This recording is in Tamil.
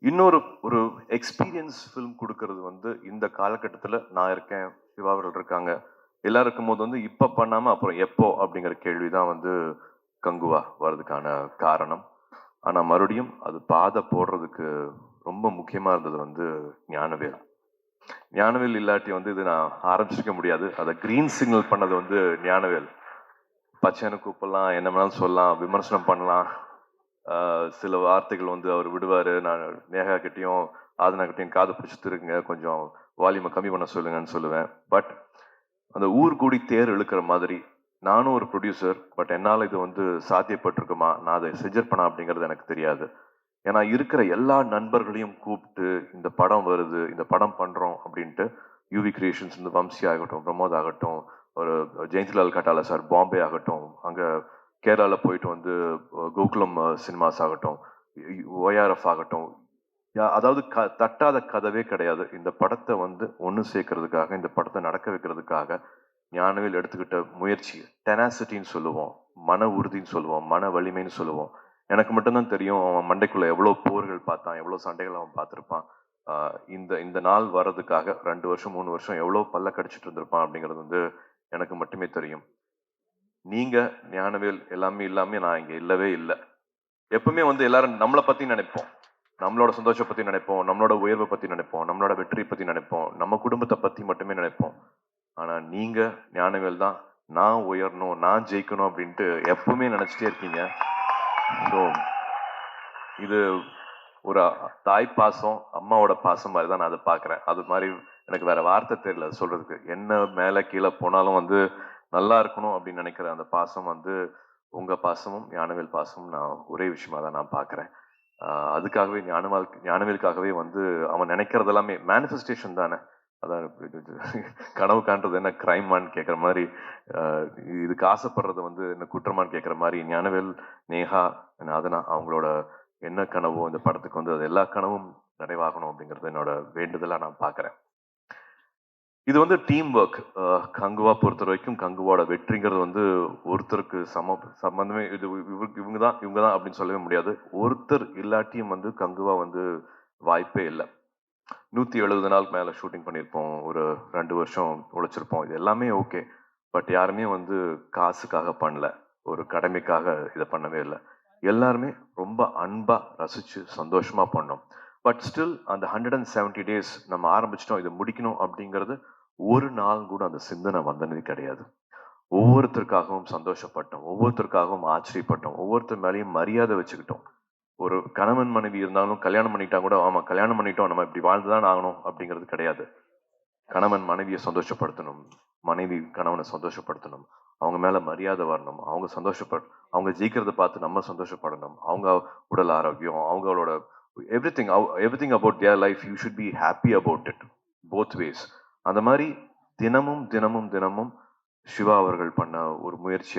இன்னொரு ஒரு எக்ஸ்பீரியன்ஸ் ஃபிலிம் கொடுக்கறது வந்து இந்த காலகட்டத்தில் நான் இருக்கேன், சிவா அவர்கள் இருக்காங்க, எல்லாரும் இருக்கும்போது வந்து இப்போ பண்ணாமல் அப்புறம் எப்போ அப்படிங்கிற கேள்வி தான் வந்து கங்குவா வர்றதுக்கான காரணம். ஆனால் மறுபடியும் அது பாதை போடுறதுக்கு ரொம்ப முக்கியமாக இருந்தது வந்து ஞானவேல். ஞானவேல் இல்லாட்டி வந்து இது நான் ஆரம்பிச்சிருக்க முடியாது. அதை கிரீன் சிக்னல் பண்ணது வந்து ஞானவேல். பச்சைன்னு கூப்பிடலாம், என்ன வேணாலும் சொல்லலாம், விமர்சனம் பண்ணலாம், சில வார்த்தைகள் வந்து அவர் விடுவார். நான் நேகா கிட்டையும் ஆதனா கிட்டையும் காது பிடிச்சி திருக்குங்க, கொஞ்சம் வால்யூமை கம்மி பண்ண சொல்லுங்கன்னு சொல்லுவேன். பட் அந்த ஊர் கூடி தேர் இழுக்கிற மாதிரி நானும் ஒரு ப்ரொடியூசர், பட் என்னால் இது வந்து சாத்தியப்பட்டிருக்குமா, நான் அதை செஞ்சிருப்பேனா அப்படிங்கிறது எனக்கு தெரியாது. ஏன்னா இருக்கிற எல்லா நண்பர்களையும் கூப்பிட்டு இந்த படம் வருது, இந்த படம் பண்றோம் அப்படின்ட்டு யூவி கிரியேஷன்ஸ், இந்த வம்சி ஆகட்டும், பிரமோத் ஆகட்டும், ஒரு ஜெயந்திலால் கட்டால சார் பாம்பே ஆகட்டும், அங்க கேரளாவில் போயிட்டு வந்து கோகுலம் சினிமாஸ் ஆகட்டும், ஒய்ஆர்எஃப் ஆகட்டும், அதாவது தட்டாத கதவே கிடையாது. இந்த படத்தை வந்து ஒன்று சேர்க்கறதுக்காக, இந்த படத்தை நடக்க வைக்கிறதுக்காக ஞானவேல் எடுத்துக்கிட்ட முயற்சி, டெனாசிட்டின்னு சொல்லுவோம், மன உறுதின்னு சொல்லுவோம், மன வலிமைன்னு சொல்லுவோம். எனக்கு மட்டும்தான் தெரியும் அவன் மண்டைக்குள்ள எவ்வளோ போர்கள் பார்த்தான், எவ்வளோ சண்டைகள் அவன் பார்த்துருப்பான். இந்த இந்த நாள் வர்றதுக்காக 2 வருஷம் 3 வருஷம் எவ்வளோ பல்ல கடிச்சிட்டு இருந்திருப்பான் அப்படிங்கிறது வந்து எனக்கு மட்டுமே தெரியும். நீங்க ஞானவேல் எல்லாமே இல்லாம நான் இங்க இல்லவே இல்லை. எப்பவுமே வந்து எல்லாரும் நம்மளை பத்தி நினைப்போம், நம்மளோட சந்தோஷம் பத்தி நினைப்போம், நம்மளோட உயர்வை பத்தி நினைப்போம், நம்மளோட வெற்றியை பத்தி நினைப்போம், நம்ம குடும்பத்தை பத்தி மட்டுமே நினைப்போம். ஆனா நீங்க ஞானவேல் தான் நான் உயரணும், நான் ஜெயிக்கணும் அப்படின்ட்டு எப்பவுமே நினைச்சிட்டே இருக்கீங்க. ஸோ இது ஒரு தாய் பாசம், அம்மாவோட பாசம் மாதிரி தான் நான் அதை பார்க்குறேன். அது மாதிரி எனக்கு வேற வார்த்தை தெரியல சொல்றதுக்கு. என்ன மேலே கீழே போனாலும் வந்து நல்லா இருக்கணும் அப்படின்னு நினைக்கிற அந்த பாசம் வந்து உங்க பாசமும் ஞானவேல் பாசமும் நான் ஒரே விஷயமா தான் நான் பார்க்குறேன். அதுக்காகவே ஞானவேலுக்காகவே வந்து அவன் நினைக்கிறது எல்லாமே மேனிஃபெஸ்டேஷன் தானே. அதான் கனவு காண்றது என்ன கிரைமான்னு கேட்குற மாதிரி, இதுக்கு ஆசைப்படுறது வந்து என்ன குற்றமான்னு கேட்குற மாதிரி ஞானவேல், நேஹா, அதனா அவங்களோட என்ன கனவோ இந்த படத்துக்கு வந்து அது எல்லா கனவும் நிறைவாகணும் அப்படிங்கிறது என்னோட வேண்டுதலா நான் பார்க்குறேன். இது வந்து டீம் ஒர்க். கங்குவா பொறுத்த வரைக்கும் கங்குவாவோட வெற்றிங்கிறது வந்து ஒருத்தருக்கு சம்பந்தமே இது இவங்க தான் அப்படின்னு சொல்லவே முடியாது. ஒருத்தர் இல்லாட்டியும் வந்து கங்குவா வந்து வாய்ப்பே இல்லை. 170 நாள் மேல ஷூட்டிங் பண்ணியிருப்போம், ஒரு 2 வருஷம் உழைச்சிருப்போம், இது எல்லாமே ஓகே. பட் யாருமே வந்து காசுக்காக பண்ணல, ஒரு கடமைக்காக இதை பண்ணவே இல்லை. எல்லாருமே ரொம்ப அன்பா ரசிச்சு சந்தோஷமா பண்ணோம். பட் ஸ்டில் அந்த 170 days நம்ம ஆரம்பிச்சிட்டோம், இதை முடிக்கணும் அப்படிங்கிறது ஒரு நாள் கூட அந்த சிந்தனை வந்தது கிடையாது. ஒவ்வொருத்தருக்காகவும் சந்தோஷப்பட்டோம், ஒவ்வொருத்தருக்காகவும் ஆச்சரியப்பட்டோம், ஒவ்வொருத்தர் மேலேயும் மரியாதை வச்சுக்கிட்டோம். ஒரு கணவன் மனைவி இருந்தாலும் கல்யாணம் பண்ணிட்டா கூட ஆமா கல்யாணம் பண்ணிட்டோம், நம்ம இப்படி வாழ்ந்துதான் ஆகணும் அப்படிங்கிறது கிடையாது. கணவன் மனைவியை சந்தோஷப்படுத்தணும், மனைவி கணவனை சந்தோஷப்படுத்தணும், அவங்க மேல மரியாதை வரணும், அவங்க ஜெயிக்கிறத பார்த்து நம்ம சந்தோஷப்படணும், அவங்க உடல் ஆரோக்கியம், அவங்களோட everything about their life you should be happy about it, both ways. அந்த மாதிரி தினமும் தினமும் தினமும் சிவா அவர்கள் பண்ண ஒரு முயற்சி